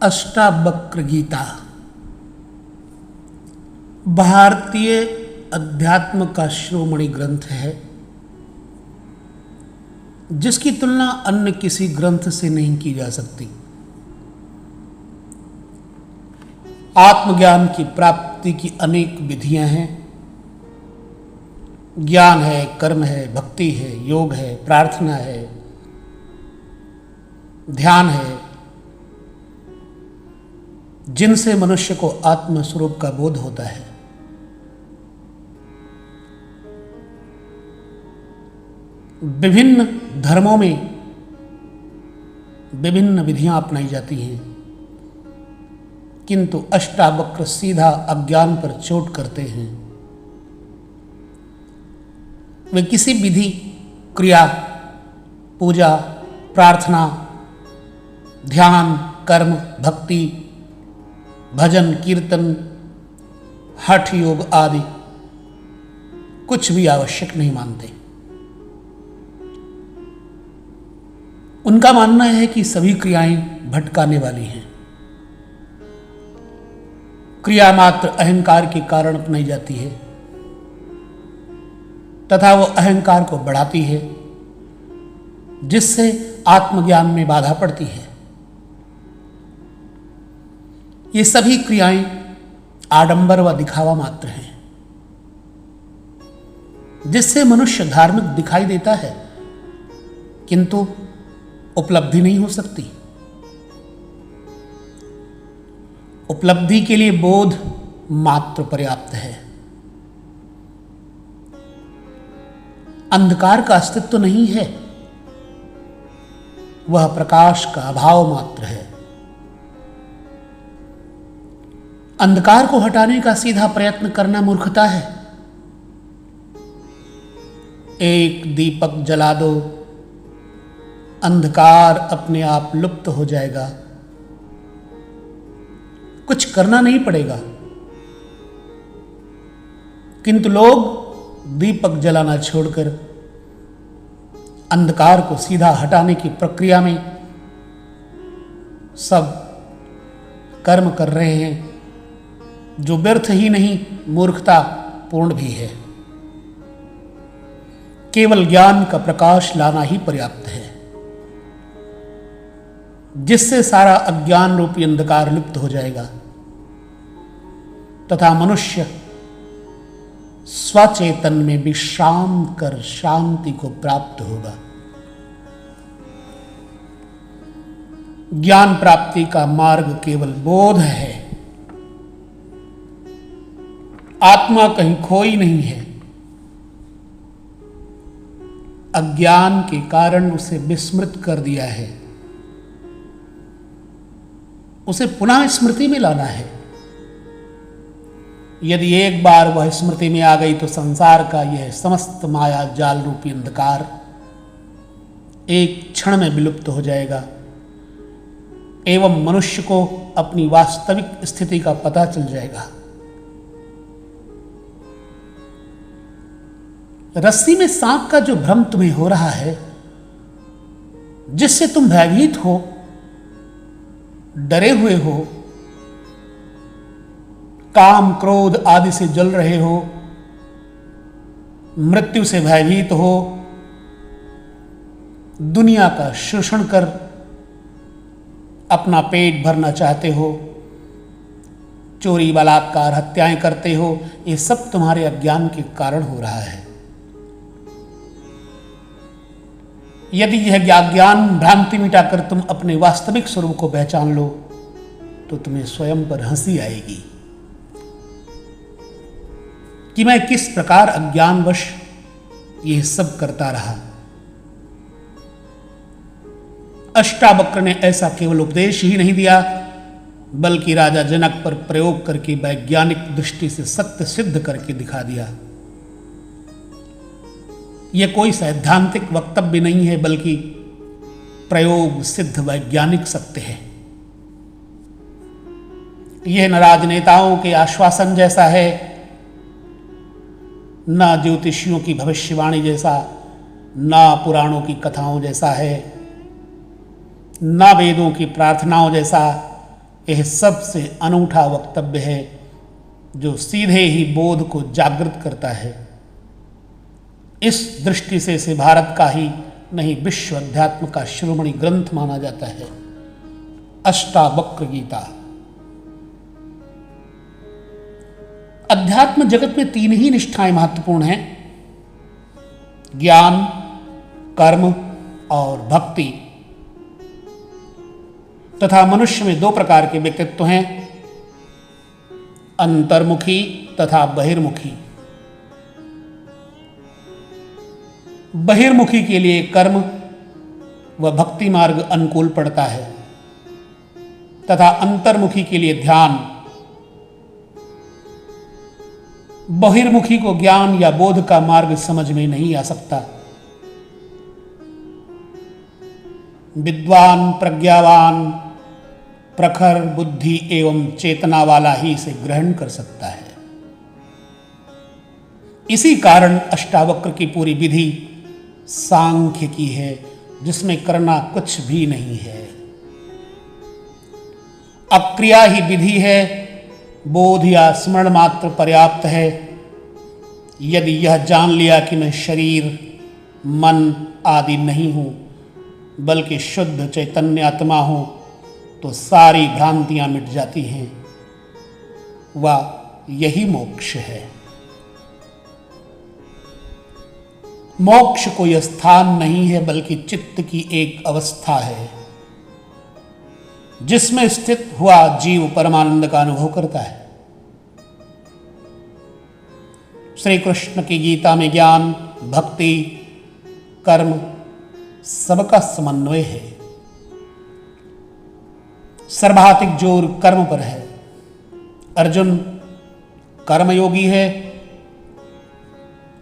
अष्टावक्र गीता भारतीय अध्यात्म का शिरोमणि ग्रंथ है, जिसकी तुलना अन्य किसी ग्रंथ से नहीं की जा सकती। आत्मज्ञान की प्राप्ति की अनेक विधियां हैं। ज्ञान है, कर्म है, भक्ति है, योग है, प्रार्थना है, ध्यान है, जिनसे मनुष्य को आत्म स्वरूप का बोध होता है। विभिन्न धर्मों में विभिन्न विधियां अपनाई जाती हैं, किंतु अष्टावक्र सीधा अज्ञान पर चोट करते हैं। वे किसी विधि, क्रिया, पूजा, प्रार्थना, ध्यान, कर्म, भक्ति, भजन, कीर्तन, हठ योग आदि कुछ भी आवश्यक नहीं मानते। उनका मानना है कि सभी क्रियाएं भटकाने वाली हैं। क्रिया मात्र अहंकार के कारण अपनाई जाती है तथा वो अहंकार को बढ़ाती है, जिससे आत्मज्ञान में बाधा पड़ती है। ये सभी क्रियाएं आडंबर व दिखावा मात्र हैं, जिससे मनुष्य धार्मिक दिखाई देता है, किंतु उपलब्धि नहीं हो सकती। उपलब्धि के लिए बोध मात्र पर्याप्त है। अंधकार का अस्तित्व नहीं है, वह प्रकाश का अभाव मात्र है। अंधकार को हटाने का सीधा प्रयत्न करना मूर्खता है। एक दीपक जला दो, अंधकार अपने आप लुप्त हो जाएगा। कुछ करना नहीं पड़ेगा, किंतु लोग दीपक जलाना छोड़कर अंधकार को सीधा हटाने की प्रक्रिया में सब कर्म कर रहे हैं, जो व्यर्थ ही नहीं, मूर्खता पूर्ण भी है। केवल ज्ञान का प्रकाश लाना ही पर्याप्त है, जिससे सारा अज्ञान रूपी अंधकार लुप्त हो जाएगा तथा मनुष्य स्वचेतन में विश्राम कर शांति को प्राप्त होगा। ज्ञान प्राप्ति का मार्ग केवल बोध है। आत्मा कहीं खोई नहीं है। अज्ञान के कारण उसे विस्मृत कर दिया है। उसे पुनः स्मृति में लाना है। यदि एक बार वह स्मृति में आ गई तो संसार का यह समस्त माया जाल रूपी अंधकार एक क्षण में विलुप्त हो जाएगा एवं मनुष्य को अपनी वास्तविक स्थिति का पता चल जाएगा। रस्सी में सांप का जो भ्रम तुम्हें हो रहा है, जिससे तुम भयभीत हो, डरे हुए हो, काम क्रोध आदि से जल रहे हो, मृत्यु से भयभीत हो, दुनिया का शोषण कर अपना पेट भरना चाहते हो, चोरी, बलात्कार, हत्याएं करते हो, ये सब तुम्हारे अज्ञान के कारण हो रहा है। यदि यह ज्ञान भ्रांति मिटाकर तुम अपने वास्तविक स्वरूप को पहचान लो तो तुम्हें स्वयं पर हंसी आएगी कि मैं किस प्रकार अज्ञानवश यह सब करता रहा। अष्टावक्र ने ऐसा केवल उपदेश ही नहीं दिया, बल्कि राजा जनक पर प्रयोग करके वैज्ञानिक दृष्टि से सत्य सिद्ध करके दिखा दिया। यह कोई सैद्धांतिक वक्तव्य नहीं है, बल्कि प्रयोग सिद्ध वैज्ञानिक सत्य है। यह न राजनेताओं के आश्वासन जैसा है, न ज्योतिषियों की भविष्यवाणी जैसा, न पुराणों की कथाओं जैसा है, न वेदों की प्रार्थनाओं जैसा, यह सबसे अनूठा वक्तव्य है जो सीधे ही बोध को जागृत करता है। इस दृष्टि से इसे भारत का ही नहीं विश्व अध्यात्म का शिरोमणि ग्रंथ माना जाता है। अष्टावक्र गीता। अध्यात्म जगत में तीन ही निष्ठाएं महत्वपूर्ण हैं, ज्ञान, कर्म और भक्ति। तथा मनुष्य में दो प्रकार के व्यक्तित्व हैं, अंतर्मुखी तथा बहिर्मुखी। बहिर्मुखी के लिए कर्म व भक्ति मार्ग अनुकूल पड़ता है तथा अंतर्मुखी के लिए ध्यान। बहिर्मुखी को ज्ञान या बोध का मार्ग समझ में नहीं आ सकता। विद्वान, प्रज्ञावान, प्रखर बुद्धि एवं चेतना वाला ही इसे ग्रहण कर सकता है। इसी कारण अष्टावक्र की पूरी विधि सांख्य की है, जिसमें करना कुछ भी नहीं है। अक्रिया ही विधि है, बोध या स्मरण मात्र पर्याप्त है। यदि यह जान लिया कि मैं शरीर, मन आदि नहीं हूं बल्कि शुद्ध चैतन्य आत्मा हूं, तो सारी भ्रांतियां मिट जाती हैं। वह यही मोक्ष है। मोक्ष कोई स्थान नहीं है बल्कि चित्त की एक अवस्था है, जिसमें स्थित हुआ जीव परमानंद का अनुभव करता है। श्री कृष्ण की गीता में ज्ञान, भक्ति, कर्म सबका समन्वय है। सर्वाधिक जोर कर्म पर है। अर्जुन कर्मयोगी है,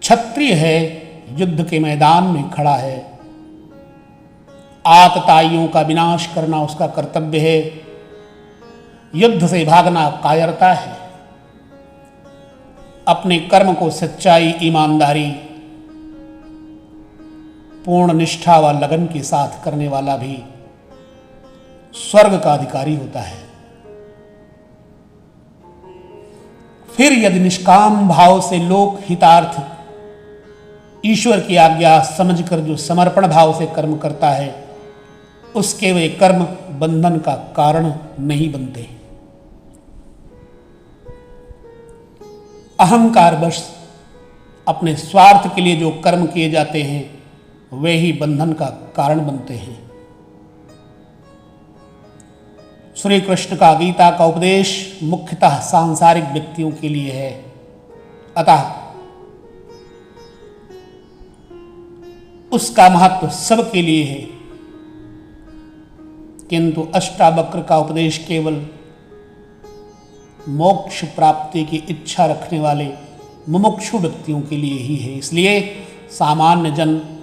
क्षत्रिय है, युद्ध के मैदान में खड़ा है। आतताइयों का विनाश करना उसका कर्तव्य है। युद्ध से भागना कायरता है। अपने कर्म को सच्चाई, ईमानदारी, पूर्ण निष्ठा व लगन के साथ करने वाला भी स्वर्ग का अधिकारी होता है। फिर यदि निष्काम भाव से लोक हितार्थ, ईश्वर की आज्ञा समझकर जो समर्पण भाव से कर्म करता है, उसके वे कर्म बंधन का कारण नहीं बनते। अहंकारवश अपने स्वार्थ के लिए जो कर्म किए जाते हैं, वे ही बंधन का कारण बनते हैं। श्री कृष्ण का गीता का उपदेश मुख्यतः सांसारिक व्यक्तियों के लिए है, अतः उसका महत्व सबके लिए है। किंतु अष्टावक्र का उपदेश केवल मोक्ष प्राप्ति की इच्छा रखने वाले मुमुक्षु व्यक्तियों के लिए ही है। इसलिए सामान्य जन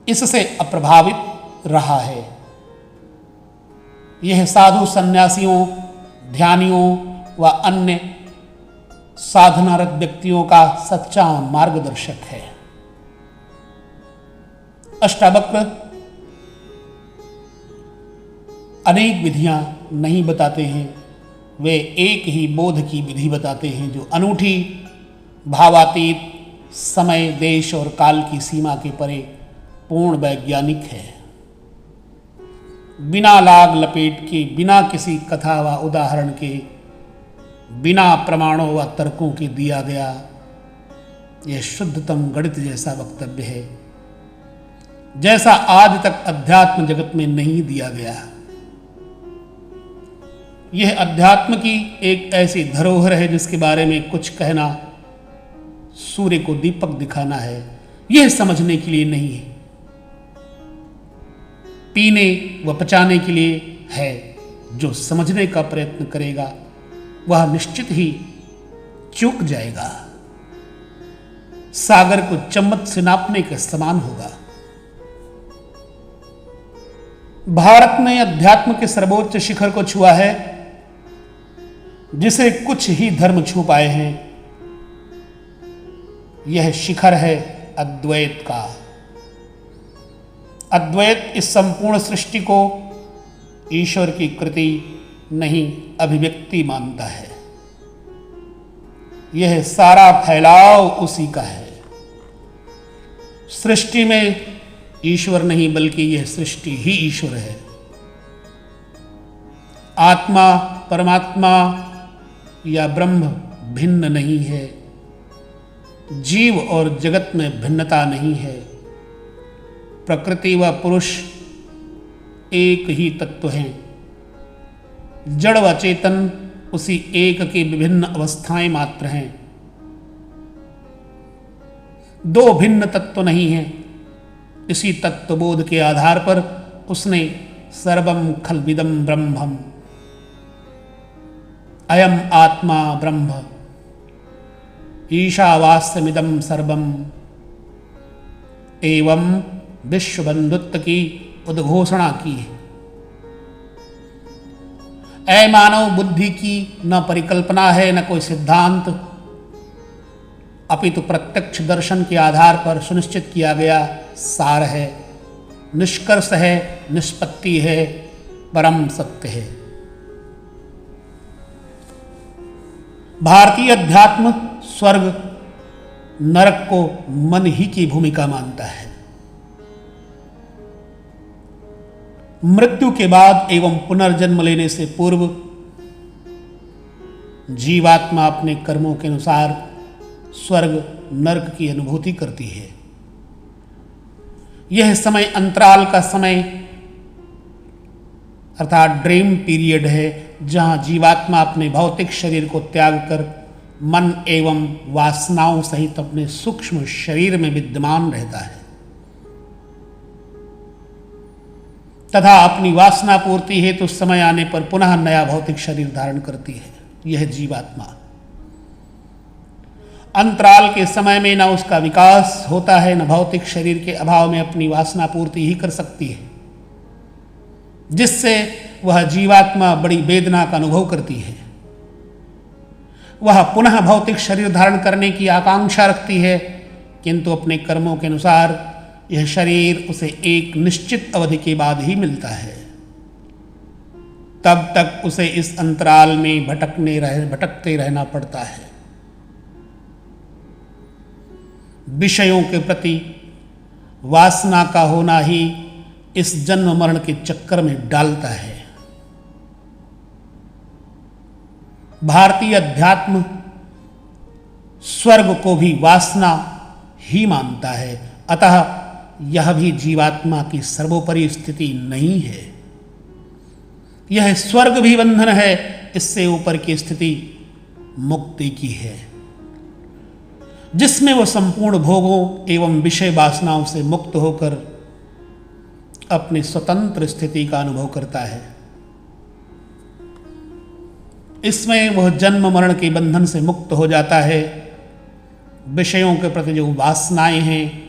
इससे अप्रभावित रहा है। यह साधु सन्यासियों, ध्यानियों व अन्य साधनारत व्यक्तियों का सच्चा मार्गदर्शक है। अष्टावक्र अनेक विधियां नहीं बताते हैं, वे एक ही बोध की विधि बताते हैं जो अनूठी, भावातीत, समय, देश और काल की सीमा के परे पूर्ण वैज्ञानिक है। बिना लाग लपेट के, बिना किसी कथा व उदाहरण के, बिना प्रमाणों व तर्कों के दिया गया यह शुद्धतम गणित जैसा वक्तव्य है, जैसा आज तक अध्यात्म जगत में नहीं दिया गया। यह अध्यात्म की एक ऐसी धरोहर है जिसके बारे में कुछ कहना सूर्य को दीपक दिखाना है। यह समझने के लिए नहीं है, पीने व पचाने के लिए है। जो समझने का प्रयत्न करेगा वह निश्चित ही चूक जाएगा। सागर को चम्मच से नापने के समान होगा। भारत ने अध्यात्म के सर्वोच्च शिखर को छुआ है, जिसे कुछ ही धर्म छू पाए हैं। यह शिखर है अद्वैत का। अद्वैत इस संपूर्ण सृष्टि को ईश्वर की कृति नहीं अभिव्यक्ति मानता है। यह सारा फैलाव उसी का है। सृष्टि में ईश्वर नहीं बल्कि यह सृष्टि ही ईश्वर है। आत्मा परमात्मा या ब्रह्म भिन्न नहीं है। जीव और जगत में भिन्नता नहीं है। प्रकृति व पुरुष एक ही तत्व हैं। जड़ व चेतन उसी एक की विभिन्न अवस्थाएं मात्र हैं। दो भिन्न तत्व नहीं हैं। इसी तत्वबोध के आधार पर उसने सर्वम खल्विदम ब्रह्मम, अयम आत्मा ब्रह्म, ईशावास्यमिदं सर्वम एवं विश्व बंधुत्व की उद्घोषणा की है। ऐ मानव, बुद्धि की न परिकल्पना है न कोई सिद्धांत, अपितु प्रत्यक्ष दर्शन के आधार पर सुनिश्चित किया गया सार है, निष्कर्ष है, निष्पत्ति है, परम सत्य है। भारतीय अध्यात्म स्वर्ग नरक को मन ही की भूमिका मानता है। मृत्यु के बाद एवं पुनर्जन्म लेने से पूर्व जीवात्मा अपने कर्मों के अनुसार स्वर्ग नरक की अनुभूति करती है। यह समय अंतराल का समय अर्थात ड्रीम पीरियड है, जहां जीवात्मा अपने भौतिक शरीर को त्याग कर मन एवं वासनाओं सहित अपने सूक्ष्म शरीर में विद्यमान रहता है तथा अपनी वासना पूर्ति हेतु समय आने पर पुनः नया भौतिक शरीर धारण करती है। यह जीवात्मा अंतराल के समय में न उसका विकास होता है, न भौतिक शरीर के अभाव में अपनी वासना पूर्ति ही कर सकती है, जिससे वह जीवात्मा बड़ी वेदना का अनुभव करती है। वह पुनः भौतिक शरीर धारण करने की आकांक्षा रखती है, किंतु अपने कर्मों के अनुसार यह शरीर उसे एक निश्चित अवधि के बाद ही मिलता है। तब तक उसे इस अंतराल में भटकते रहना पड़ता है। विषयों के प्रति वासना का होना ही इस जन्म मरण के चक्कर में डालता है। भारतीय अध्यात्म स्वर्ग को भी वासना ही मानता है, अतः यह भी जीवात्मा की सर्वोपरि स्थिति नहीं है। यह स्वर्ग भी बंधन है, इससे ऊपर की स्थिति मुक्ति की है, जिसमें वह संपूर्ण भोगों एवं विषय वासनाओं से मुक्त होकर अपनी स्वतंत्र स्थिति का अनुभव करता है। इसमें वह जन्म मरण के बंधन से मुक्त हो जाता है। विषयों के प्रति जो वासनाएं हैं,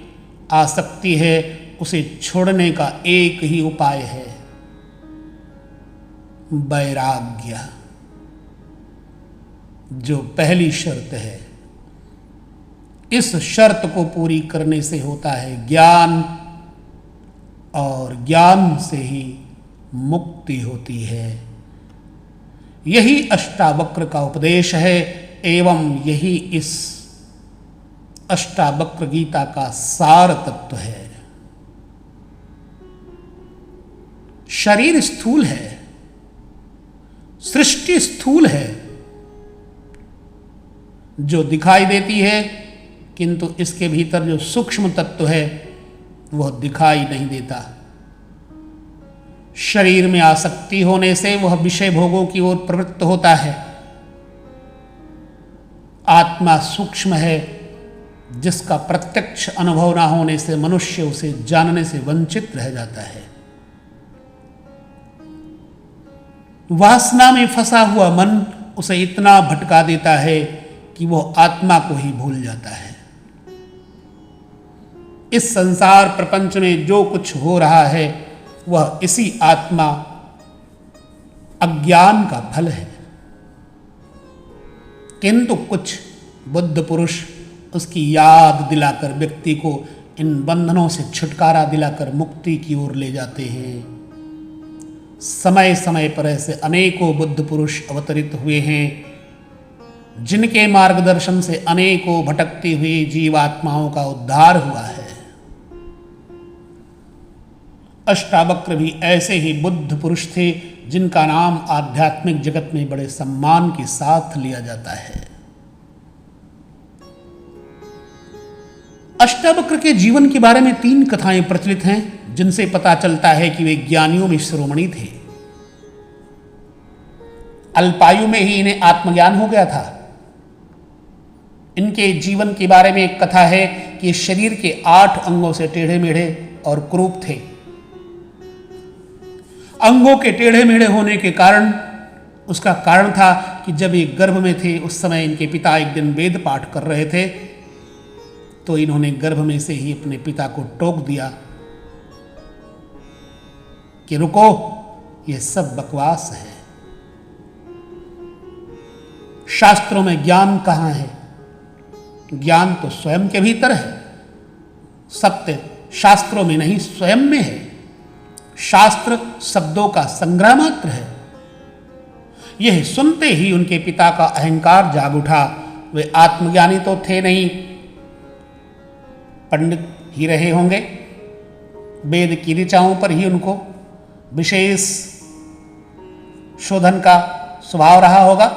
आसक्ति है, उसे छोड़ने का एक ही उपाय है, वैराग्य, जो पहली शर्त है। इस शर्त को पूरी करने से होता है ज्ञान, और ज्ञान से ही मुक्ति होती है। यही अष्टावक्र का उपदेश है एवं यही इस अष्टावक्र गीता का सार तत्व है। शरीर स्थूल है, सृष्टि स्थूल है, जो दिखाई देती है, किंतु इसके भीतर जो सूक्ष्म तत्व है वह दिखाई नहीं देता। शरीर में आसक्ति होने से वह विषय भोगों की ओर प्रवृत्त होता है। आत्मा सूक्ष्म है, जिसका प्रत्यक्ष अनुभव ना होने से मनुष्य उसे जानने से वंचित रह जाता है। वासना में फंसा हुआ मन उसे इतना भटका देता है कि वह आत्मा को ही भूल जाता है। इस संसार प्रपंच में जो कुछ हो रहा है वह इसी आत्मा अज्ञान का फल है, किंतु कुछ बुद्ध पुरुष उसकी याद दिलाकर व्यक्ति को इन बंधनों से छुटकारा दिलाकर मुक्ति की ओर ले जाते हैं। समय समय पर ऐसे अनेकों बुद्ध पुरुष अवतरित हुए हैं, जिनके मार्गदर्शन से अनेकों भटकती हुई जीवात्माओं का उद्धार हुआ है। अष्टावक्र भी ऐसे ही बुद्ध पुरुष थे, जिनका नाम आध्यात्मिक जगत में बड़े सम्मान के साथ लिया जाता है। अष्टावक्र के जीवन के बारे में 3 कथाएं प्रचलित हैं, जिनसे पता चलता है कि वे ज्ञानियों में शिरोमणि थे। अल्पायु में ही इन्हें आत्मज्ञान हो गया था। इनके जीवन के बारे में एक कथा है कि शरीर के 8 अंगों से टेढ़े मेढ़े और क्रूप थे। अंगों के टेढ़े मेढ़े होने के कारण, उसका कारण था कि जब ये गर्भ में थे उस समय इनके पिता एक दिन वेद पाठ कर रहे थे, तो इन्होंने गर्भ में से ही अपने पिता को टोक दिया कि रुको, ये सब बकवास है। शास्त्रों में ज्ञान कहाँ है? ज्ञान तो स्वयं के भीतर है। सत्य शास्त्रों में नहीं, स्वयं में है। शास्त्र शब्दों का संग्रह मात्र है। यह सुनते ही उनके पिता का अहंकार जाग उठा। वे आत्मज्ञानी तो थे नहीं, पंडित ही रहे होंगे। वेद की ऋचाओं पर ही उनको विशेष शोधन का स्वभाव रहा होगा।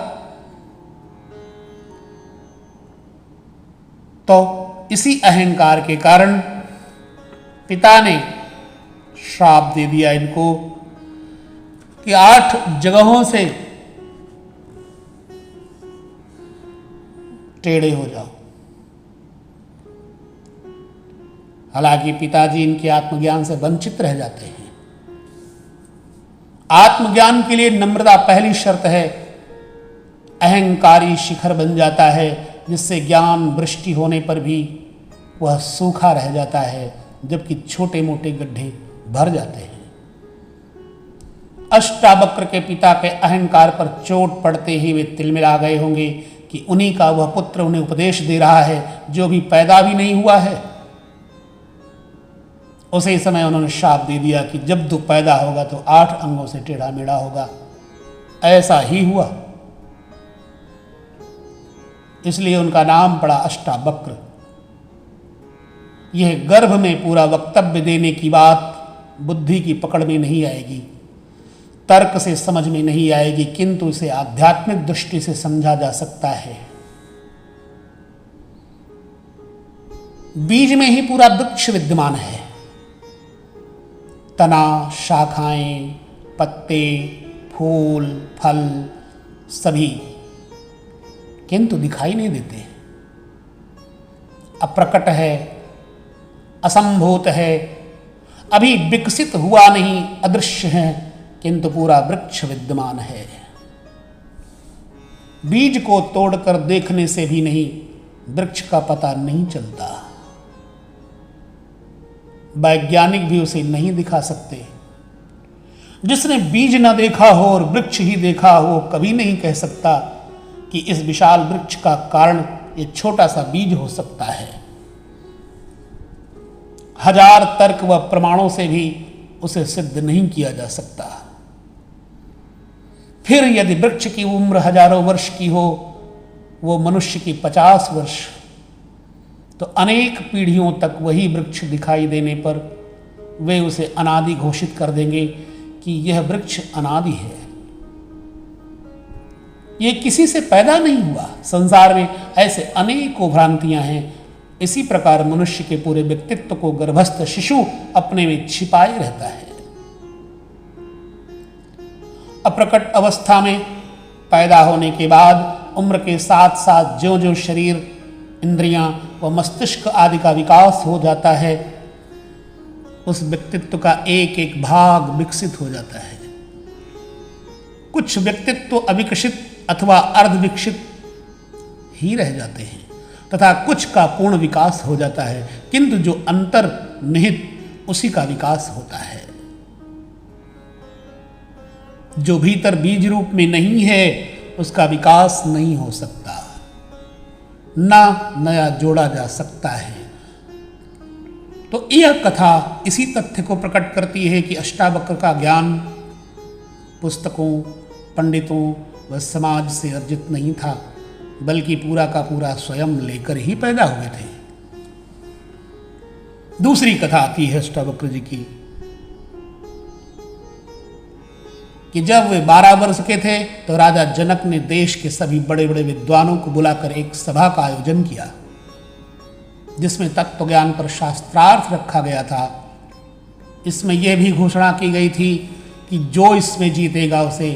तो इसी अहंकार के कारण पिता ने श्राप दे दिया इनको कि 8 जगहों से टेढ़े हो जाओ। हालांकि पिताजी इनके आत्मज्ञान से वंचित रह जाते हैं। आत्मज्ञान के लिए नम्रता पहली शर्त है। अहंकारी शिखर बन जाता है, जिससे ज्ञान वृष्टि होने पर भी वह सूखा रह जाता है, जबकि छोटे मोटे गड्ढे भर जाते हैं। अष्टावक्र के पिता के अहंकार पर चोट पड़ते ही वे तिलमिला गए होंगे कि उन्हीं का वह पुत्र उन्हें उपदेश दे रहा है, जो भी पैदा भी नहीं हुआ है। उसी समय उन्होंने शाप दे दिया कि जब तू पैदा होगा तो 8 अंगों से टेढ़ा मेढ़ा होगा। ऐसा ही हुआ। इसलिए उनका नाम पड़ा अष्टावक्र। यह गर्भ में पूरा वक्तव्य देने की बात बुद्धि की पकड़ में नहीं आएगी, तर्क से समझ में नहीं आएगी, किंतु इसे आध्यात्मिक दृष्टि से समझा जा सकता है। बीज में ही पूरा वृक्ष विद्यमान है। तना, शाखाएं, पत्ते, फूल, फल सभी, किंतु दिखाई नहीं देते। अप्रकट है, असंभूत है, अभी विकसित हुआ नहीं, अदृश्य है, किंतु पूरा वृक्ष विद्यमान है। बीज को तोड़कर देखने से भी नहीं, वृक्ष का पता नहीं चलता। वैज्ञानिक भी उसे नहीं दिखा सकते। जिसने बीज न देखा हो और वृक्ष ही देखा हो, कभी नहीं कह सकता कि इस विशाल वृक्ष का कारण ये छोटा सा बीज हो सकता है। 1000 तर्क व प्रमाणों से भी उसे सिद्ध नहीं किया जा सकता। फिर यदि वृक्ष की उम्र हजारों वर्ष की हो, वो मनुष्य की 50 वर्ष, तो अनेक पीढ़ियों तक वही वृक्ष दिखाई देने पर वे उसे अनादि घोषित कर देंगे कि यह वृक्ष अनादि है, ये किसी से पैदा नहीं हुआ। संसार में ऐसे अनेकों भ्रांतियां हैं। इसी प्रकार मनुष्य के पूरे व्यक्तित्व को गर्भस्थ शिशु अपने में छिपाए रहता है। अप्रकट अवस्था में पैदा होने के बाद उम्र के साथ साथ ज्यों ज्यों शरीर, इंद्रियां व मस्तिष्क आदि का विकास हो जाता है, उस व्यक्तित्व का एक एक भाग विकसित हो जाता है। कुछ व्यक्तित्व अविकसित अथवा अर्धविकसित ही रह जाते हैं तथा कुछ का पूर्ण विकास हो जाता है, किंतु जो अंतर्निहित उसी का विकास होता है। जो भीतर बीज रूप में नहीं है उसका विकास नहीं हो सकता, ना नया जोड़ा जा सकता है। तो यह कथा इसी तथ्य को प्रकट करती है कि अष्टावक्र का ज्ञान पुस्तकों, पंडितों व समाज से अर्जित नहीं था, बल्कि पूरा का पूरा स्वयं लेकर ही पैदा हुए थे। दूसरी कथा आती है अष्टावक्र जी की कि जब वे 12 वर्ष के थे तो राजा जनक ने देश के सभी बड़े बड़े विद्वानों को बुलाकर एक सभा का आयोजन किया, जिसमें तत्व ज्ञान पर शास्त्रार्थ रखा गया था। इसमें यह भी घोषणा की गई थी कि जो इसमें जीतेगा उसे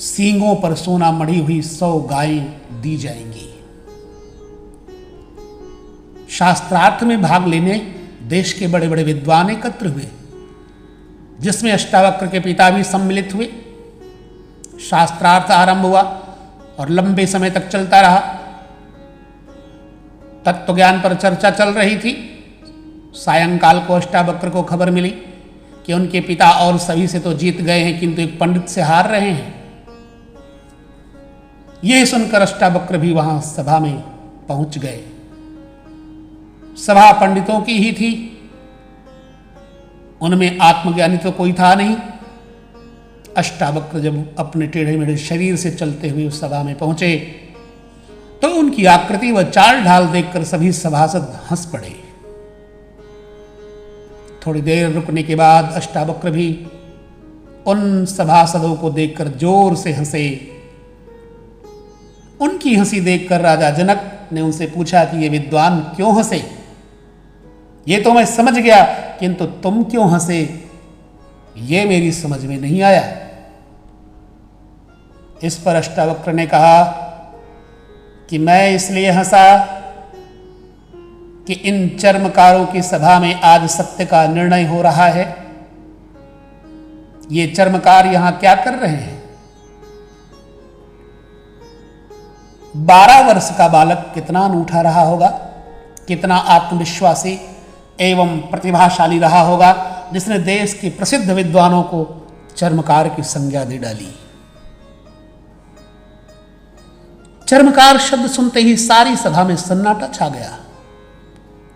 सींगों पर सोना मढ़ी हुई 100 गायें दी जाएंगी। शास्त्रार्थ में भाग लेने देश के बड़े बड़े विद्वान एकत्र हुए, जिसमें अष्टावक्र के पिता भी सम्मिलित हुए। शास्त्रार्थ आरंभ हुआ और लंबे समय तक चलता रहा। तत्व ज्ञान पर चर्चा चल रही थी। सायंकाल को अष्टावक्र को खबर मिली कि उनके पिता और सभी से तो जीत गए हैं, किंतु एक पंडित से हार रहे हैं। यह सुनकर अष्टावक्र भी वहां सभा में पहुंच गए। सभा पंडितों की ही थी, उनमें आत्मज्ञानी तो कोई था नहीं। अष्टावक्र जब अपने टेढ़े मेढ़े शरीर से चलते हुए उस सभा में पहुंचे तो उनकी आकृति व चाल ढाल देखकर सभी सभासद हंस पड़े। थोड़ी देर रुकने के बाद अष्टावक्र भी उन सभासदों को देखकर जोर से हंसे। उनकी हंसी देखकर राजा जनक ने उनसे पूछा कि ये विद्वान क्यों हंसे? ये तो मैं समझ गया, किंतु तुम क्यों हंसे, ये मेरी समझ में नहीं आया। इस पर अष्टावक्र ने कहा कि मैं इसलिए हंसा कि इन चर्मकारों की सभा में आज सत्य का निर्णय हो रहा है। ये चर्मकार यहां क्या कर रहे हैं? 12 वर्ष का बालक कितना अनूठा रहा होगा, कितना आत्मविश्वासी एवं प्रतिभाशाली रहा होगा, जिसने देश के प्रसिद्ध विद्वानों को चर्मकार की संज्ञा दे डाली। चर्मकार शब्द सुनते ही सारी सभा में सन्नाटा छा गया।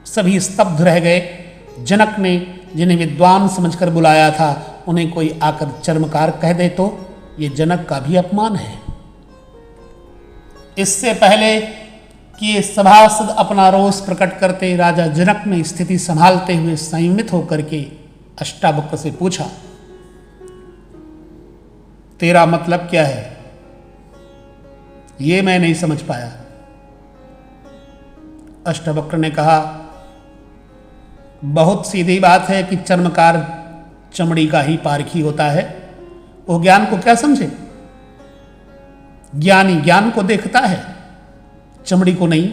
सभी स्तब्ध रह गए। जनक ने जिन्हें विद्वान समझकर बुलाया था, उन्हें कोई आकर चर्मकार कह दे तो ये जनक का भी अपमान है। इससे पहले कि ये सभासद अपना रोष प्रकट करते, राजा जनक ने स्थिति संभालते हुए संयमित होकर के अष्टावक्र से पूछा, तेरा मतलब क्या है? ये मैं नहीं समझ पाया। अष्टावक्र ने कहा, बहुत सीधी बात है कि चर्मकार चमड़ी का ही पारखी होता है। वो ज्ञान को क्या समझे? ज्ञानी ज्ञान को देखता है, चमड़ी को नहीं।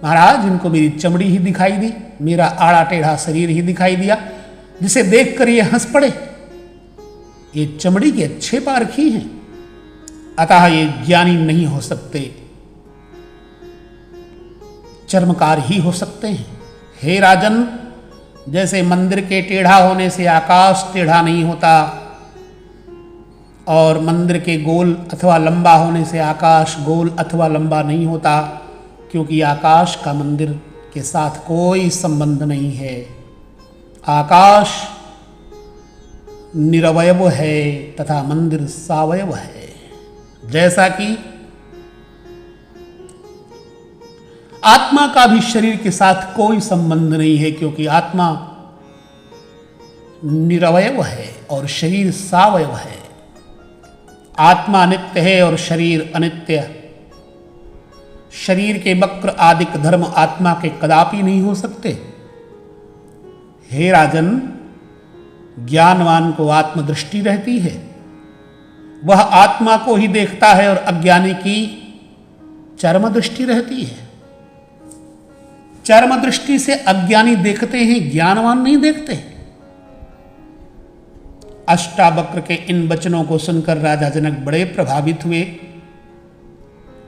महाराज, इनको मेरी चमड़ी ही दिखाई दी, मेरा आड़ा टेढ़ा शरीर ही दिखाई दिया, जिसे देखकर ये हंस पड़े। ये चमड़ी के अच्छे पारखी हैं, अतः ये ज्ञानी नहीं हो सकते, चर्मकार ही हो सकते हैं। हे राजन, जैसे मंदिर के टेढ़ा होने से आकाश टेढ़ा नहीं होता और मंदिर के गोल अथवा लंबा होने से आकाश गोल अथवा लंबा नहीं होता, क्योंकि आकाश का मंदिर के साथ कोई संबंध नहीं है। आकाश निरवयव है तथा मंदिर सावयव है। जैसा कि आत्मा का भी शरीर के साथ कोई संबंध नहीं है, क्योंकि आत्मा निरवयव है और शरीर सावयव है। आत्मा नित्य है और शरीर अनित्य। शरीर के वक्र आदिक धर्म आत्मा के कदापि नहीं हो सकते। हे राजन, ज्ञानवान को आत्मदृष्टि रहती है, वह आत्मा को ही देखता है, और अज्ञानी की चर्म दृष्टि रहती है। चर्म दृष्टि से अज्ञानी देखते हैं, ज्ञानवान नहीं देखते। अष्टावक्र के इन वचनों को सुनकर राजा जनक बड़े प्रभावित हुए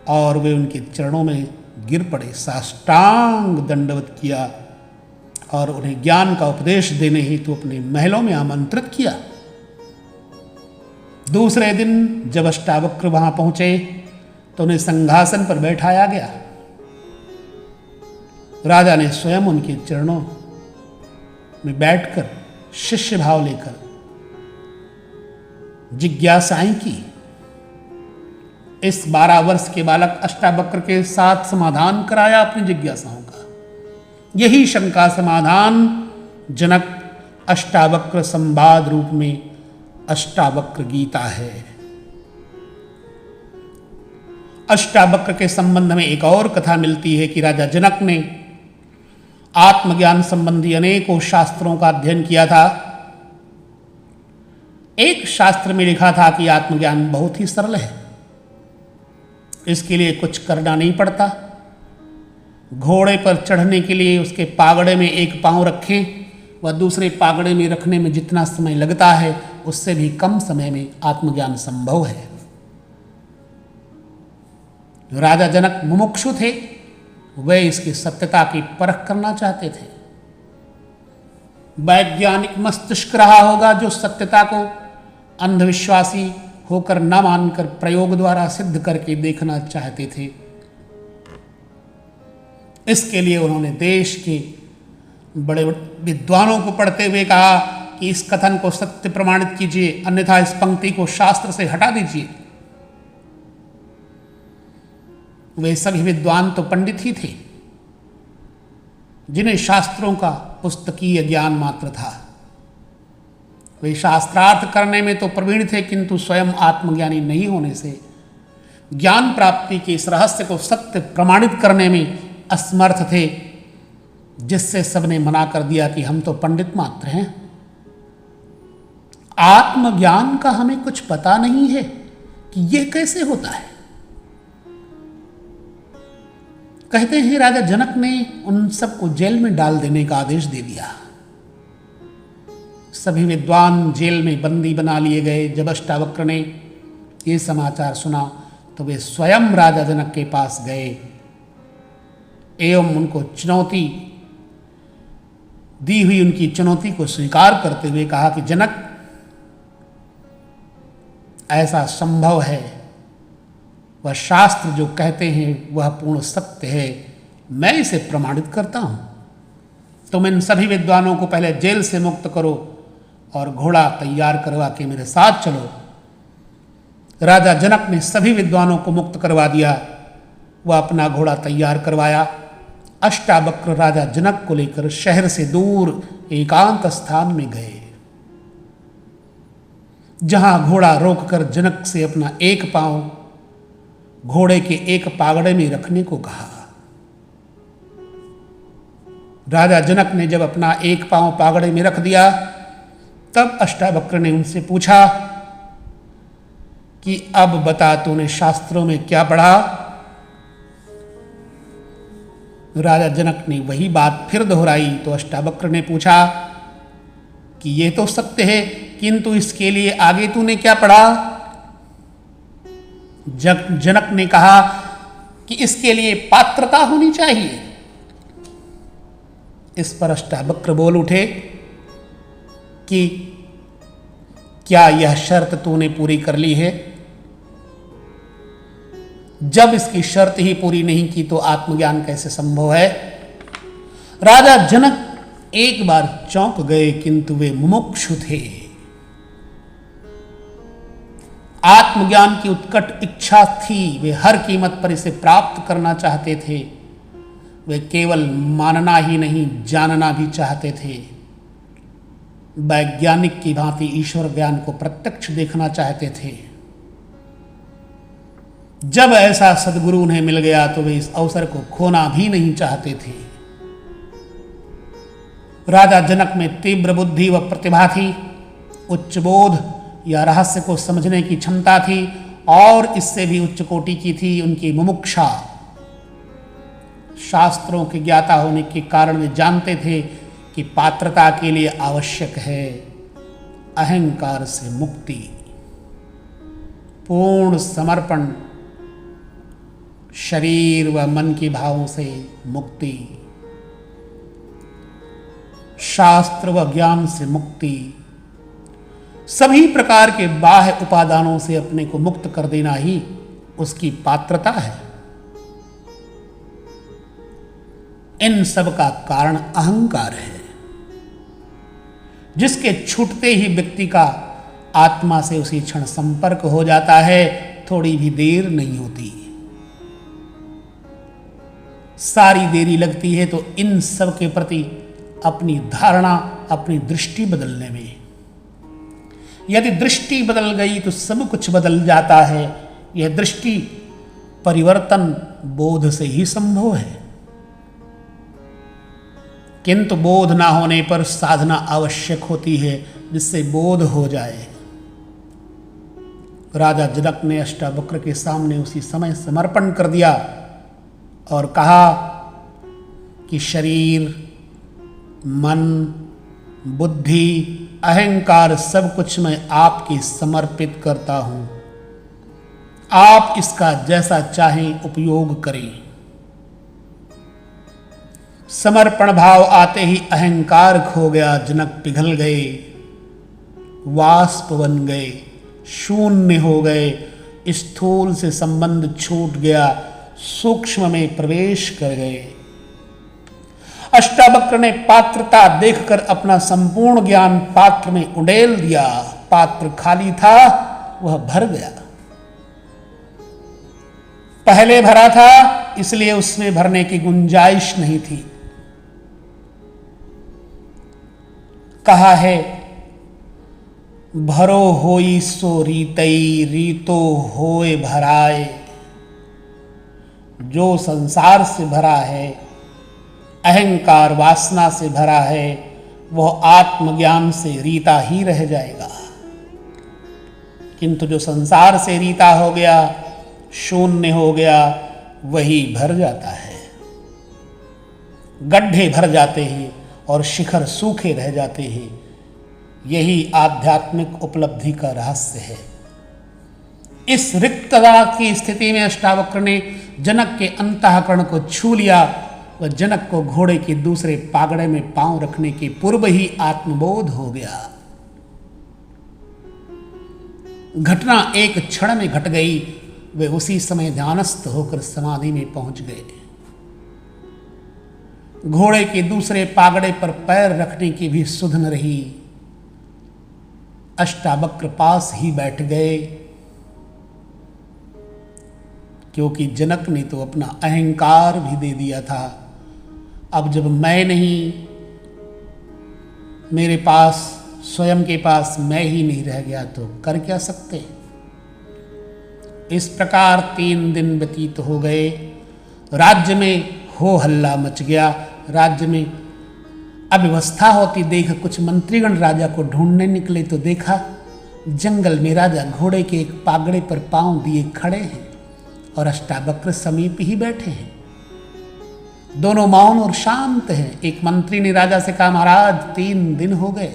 और वे उनके चरणों में गिर पड़े, साष्टांग दंडवत किया और उन्हें ज्ञान का उपदेश देने हेतु अपने महलों में आमंत्रित किया। दूसरे दिन जब अष्टावक्र वहां पहुंचे तो उन्हें सिंहासन पर बैठाया गया। राजा ने स्वयं उनके चरणों में बैठकर शिष्य भाव लेकर जिज्ञासाएं की। इस 12 वर्ष के बालक अष्टावक्र के साथ समाधान कराया अपनी जिज्ञासाओं का। यही शंका समाधान जनक अष्टावक्र संवाद रूप में अष्टावक्र गीता है। अष्टावक्र के संबंध में एक और कथा मिलती है कि राजा जनक ने आत्मज्ञान संबंधी अनेकों शास्त्रों का अध्ययन किया था। एक शास्त्र में लिखा था कि आत्मज्ञान बहुत ही सरल है, इसके लिए कुछ करना नहीं पड़ता। घोड़े पर चढ़ने के लिए उसके पागड़े में एक पांव रखें, वह दूसरे पागड़े में रखने में जितना समय लगता है उससे भी कम समय में आत्मज्ञान संभव है। राजा जनक मुमुक्षु थे, वे इसकी सत्यता की परख करना चाहते थे। वैज्ञानिक मस्तिष्क रहा होगा जो सत्यता को अंधविश्वासी होकर न मानकर प्रयोग द्वारा सिद्ध करके देखना चाहते थे। इसके लिए उन्होंने देश के बड़े विद्वानों को पढ़ते हुए कहा कि इस कथन को सत्य प्रमाणित कीजिए, अन्यथा इस पंक्ति को शास्त्र से हटा दीजिए। वे सभी विद्वान तो पंडित ही थे, जिन्हें शास्त्रों का पुस्तकीय ज्ञान मात्र था। वे शास्त्रार्थ करने में तो प्रवीण थे, किंतु स्वयं आत्मज्ञानी नहीं होने से ज्ञान प्राप्ति के इस रहस्य को सत्य प्रमाणित करने में असमर्थ थे, जिससे सबने मना कर दिया कि हम तो पंडित मात्र हैं, आत्मज्ञान का हमें कुछ पता नहीं है कि यह कैसे होता है। कहते हैं राजा जनक ने उन सबको जेल में डाल देने का आदेश दे दिया। सभी विद्वान जेल में बंदी बना लिए गए। जब अष्टावक्र ने ये समाचार सुना तो वे स्वयं राजा जनक के पास गए एवं उनको चुनौती दी हुई उनकी चुनौती को स्वीकार करते हुए कहा कि जनक, ऐसा संभव है, वह शास्त्र जो कहते हैं वह पूर्ण सत्य है, मैं इसे प्रमाणित करता हूं। तुम इन सभी विद्वानों को पहले जेल से मुक्त करो और घोड़ा तैयार करवा के मेरे साथ चलो। राजा जनक ने सभी विद्वानों को मुक्त करवा दिया। वह अपना घोड़ा तैयार करवाया। अष्टावक्र राजा जनक को लेकर शहर से दूर एकांत स्थान में गए, जहां घोड़ा रोककर जनक से अपना एक पांव घोड़े के एक पागड़े में रखने को कहा। राजा जनक ने जब अपना एक पांव पागड़े में रख दिया, तब अष्टावक्र ने उनसे पूछा कि अब बता, तूने शास्त्रों में क्या पढ़ा? राजा जनक ने वही बात फिर दोहराई तो अष्टावक्र ने पूछा कि यह तो सत्य है, किंतु इसके लिए आगे तूने क्या पढ़ा? जनक ने कहा कि इसके लिए पात्रता होनी चाहिए। इस पर अष्टावक्र बोल उठे कि क्या यह शर्त तूने पूरी कर ली है? जब इसकी शर्त ही पूरी नहीं की तो आत्मज्ञान कैसे संभव है? राजा जनक एक बार चौंक गए, किंतु वे मुमुक्षु थे। आत्मज्ञान की उत्कट इच्छा थी, वे हर कीमत पर इसे प्राप्त करना चाहते थे। वे केवल मानना ही नहीं, जानना भी चाहते थे। वैज्ञानिक की भांति ईश्वर ज्ञान को प्रत्यक्ष देखना चाहते थे। जब ऐसा सद्गुरु उन्हें मिल गया तो वे इस अवसर को खोना भी नहीं चाहते थे। राजा जनक में तीव्र बुद्धि व प्रतिभा थी, उच्च बोध या रहस्य को समझने की क्षमता थी, और इससे भी उच्च कोटि की थी उनकी मुमुक्षा। शास्त्रों के ज्ञाता होने के कारण वे जानते थे कि पात्रता के लिए आवश्यक है अहंकार से मुक्ति, पूर्ण समर्पण, शरीर व मन के भावों से मुक्ति, शास्त्र व ज्ञान से मुक्ति, सभी प्रकार के बाह्य उपादानों से अपने को मुक्त कर देना ही उसकी पात्रता है। इन सब का कारण अहंकार है, जिसके छूटते ही व्यक्ति का आत्मा से उसी क्षण संपर्क हो जाता है, थोड़ी भी देर नहीं होती। सारी देरी लगती है तो इन सब के प्रति अपनी धारणा, अपनी दृष्टि बदलने में। यदि दृष्टि बदल गई तो सब कुछ बदल जाता है। यह दृष्टि परिवर्तन बोध से ही संभव है, किंतु बोध ना होने पर साधना आवश्यक होती है जिससे बोध हो जाए। राजा जनक ने अष्टावक्र के सामने उसी समय समर्पण कर दिया और कहा कि शरीर, मन, बुद्धि, अहंकार सब कुछ मैं आपके समर्पित करता हूं। आप इसका जैसा चाहें उपयोग करें। समर्पण भाव आते ही अहंकार खो गया, जनक पिघल गए, वाष्प बन गए, शून्य हो गए, स्थूल से संबंध छूट गया, सूक्ष्म में प्रवेश कर गए। अष्टावक्र ने पात्रता देखकर अपना संपूर्ण ज्ञान पात्र में उड़ेल दिया। पात्र खाली था, वह भर गया। पहले भरा था इसलिए उसमें भरने की गुंजाइश नहीं थी। कहा है, भरो होई सो रीतई, रीतो होए भराए। जो संसार से भरा है, अहंकार वासना से भरा है, वह आत्मज्ञान से रीता ही रह जाएगा। किंतु जो संसार से रीता हो गया, शून्य हो गया, वही भर जाता है। गड्ढे भर जाते हैं और शिखर सूखे रह जाते हैं। यही आध्यात्मिक उपलब्धि का रहस्य है। इस रिक्तता की स्थिति में अष्टावक्र ने जनक के अंतःकरण को छू लिया। वह जनक को घोड़े के दूसरे पागड़े में पांव रखने के पूर्व ही आत्मबोध हो गया। घटना एक क्षण में घट गई। वे उसी समय ध्यानस्थ होकर समाधि में पहुंच गए। घोड़े के दूसरे पागड़े पर पैर रखने की भी सुध न रही। अष्टावक्र पास ही बैठ गए, क्योंकि जनक ने तो अपना अहंकार भी दे दिया था। अब जब मैं नहीं, मेरे पास, स्वयं के पास मैं ही नहीं रह गया तो कर क्या सकते। इस प्रकार 3 दिन व्यतीत हो गए। राज्य में हो हल्ला मच गया। राज्य में अव्यवस्था होती देख कुछ मंत्रीगण राजा को ढूंढने निकले तो देखा जंगल में राजा घोड़े के एक पागड़े पर पांव दिए खड़े हैं और अष्टावक्र समीप ही बैठे हैं। दोनों मौन और शांत हैं। एक मंत्री ने राजा से कहा, महाराज 3 दिन हो गए,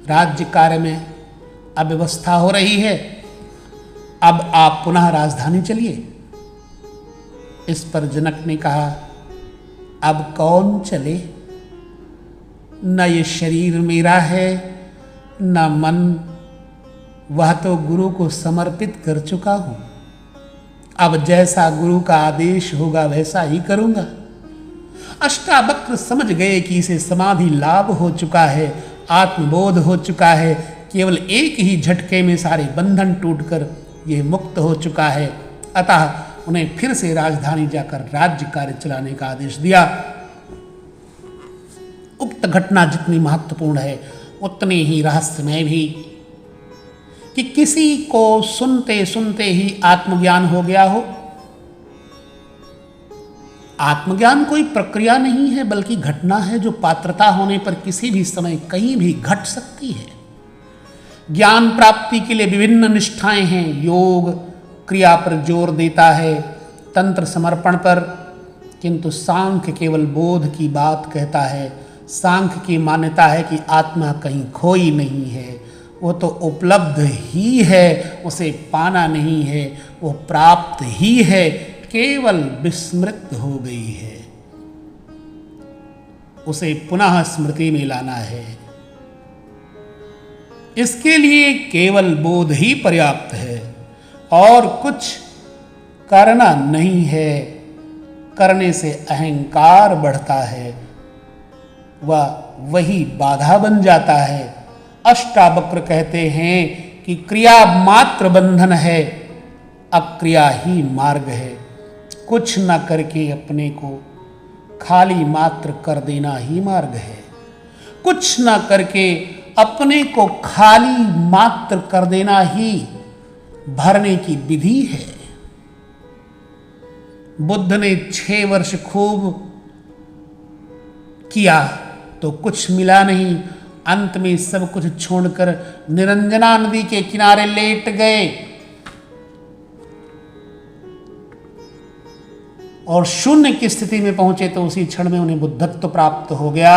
राज्य कार्य में अव्यवस्था हो रही है, अब आप पुनः राजधानी चलिए। इस पर जनक ने कहा, अब कौन चले? न ये शरीर मेरा है न मन, वह तो गुरु को समर्पित कर चुका हूं। अब जैसा गुरु का आदेश होगा वैसा ही करूंगा। अष्टावक्र समझ गए कि इसे समाधि लाभ हो चुका है, आत्मबोध हो चुका है। केवल एक ही झटके में सारे बंधन टूटकर यह मुक्त हो चुका है। अतः उन्हें फिर से राजधानी जाकर राज्य कार्य चलाने का आदेश दिया। उक्त घटना जितनी महत्वपूर्ण है उतनी ही रहस्यमय भी, कि किसी को सुनते सुनते ही आत्मज्ञान हो गया हो। आत्मज्ञान कोई प्रक्रिया नहीं है, बल्कि घटना है जो पात्रता होने पर किसी भी समय कहीं भी घट सकती है। ज्ञान प्राप्ति के लिए विभिन्न निष्ठाएं हैं। योग क्रिया पर जोर देता है, तंत्र समर्पण पर, किंतु सांख्य केवल बोध की बात कहता है। सांख्य की मान्यता है कि आत्मा कहीं खोई नहीं है, वो तो उपलब्ध ही है, उसे पाना नहीं है, वो प्राप्त ही है, केवल विस्मृत हो गई है, उसे पुनः स्मृति में लाना है। इसके लिए केवल बोध ही पर्याप्त है और कुछ करना नहीं है। करने से अहंकार बढ़ता है, वह वही बाधा बन जाता है। अष्टावक्र कहते हैं कि क्रिया मात्र बंधन है, अक्रिया ही मार्ग है। कुछ न करके अपने को खाली मात्र कर देना ही मार्ग है। कुछ न करके अपने को खाली मात्र कर देना ही भरने की विधि है। बुद्ध ने 6 वर्ष खूब किया तो कुछ मिला नहीं। अंत में सब कुछ छोड़कर निरंजना नदी के किनारे लेट गए और शून्य की स्थिति में पहुंचे तो उसी क्षण में उन्हें बुद्धत्व प्राप्त हो गया।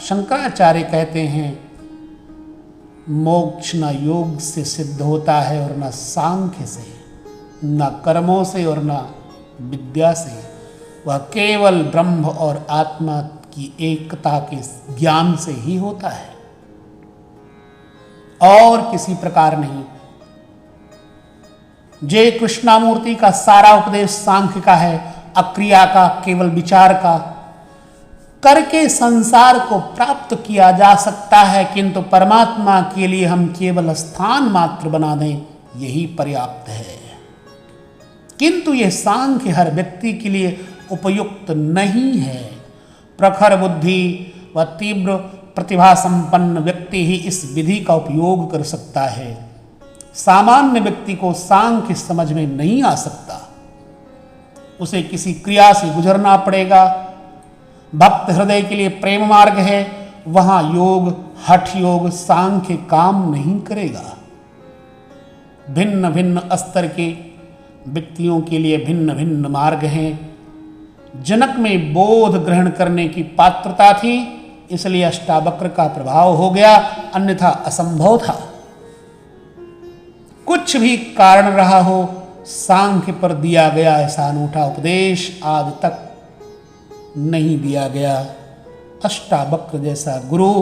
शंकराचार्य कहते हैं मोक्ष न योग से सिद्ध होता है और न सांख्य से, न कर्मों से और न विद्या से। वह केवल ब्रह्म और आत्मा की एकता के ज्ञान से ही होता है और किसी प्रकार नहीं। जय कृष्णामूर्ति का सारा उपदेश सांख्य का है, अक्रिया का, केवल विचार का। करके संसार को प्राप्त किया जा सकता है, किंतु परमात्मा के लिए हम केवल स्थान मात्र बना दें यही पर्याप्त है। किंतु यह सांख्य हर व्यक्ति के लिए उपयुक्त नहीं है। प्रखर बुद्धि व तीव्र प्रतिभा संपन्न व्यक्ति ही इस विधि का उपयोग कर सकता है। सामान्य व्यक्ति को सांख्य समझ में नहीं आ सकता, उसे किसी क्रिया से गुजरना पड़ेगा। भक्त हृदय के लिए प्रेम मार्ग है, वहां योग, हठ योग, सांख्य काम नहीं करेगा। भिन्न भिन्न स्तर के व्यक्तियों के लिए भिन्न भिन्न मार्ग हैं। जनक में बोध ग्रहण करने की पात्रता थी, इसलिए अष्टावक्र का प्रभाव हो गया, अन्यथा असंभव था। कुछ भी कारण रहा हो, सांख्य पर दिया गया ऐसा अनूठा उपदेश आज तक नहीं दिया गया। अष्टावक्र जैसा गुरु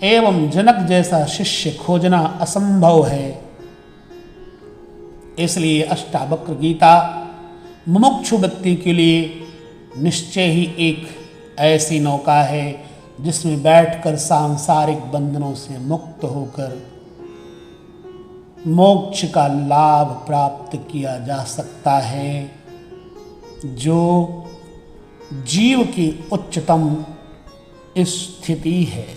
एवं जनक जैसा शिष्य खोजना असंभव है। इसलिए अष्टावक्र गीता मुमुक्षु व्यक्ति के लिए निश्चय ही एक ऐसी नौका है जिसमें बैठकर सांसारिक बंधनों से मुक्त होकर मोक्ष का लाभ प्राप्त किया जा सकता है, जो जीव की उच्चतम स्थिति है।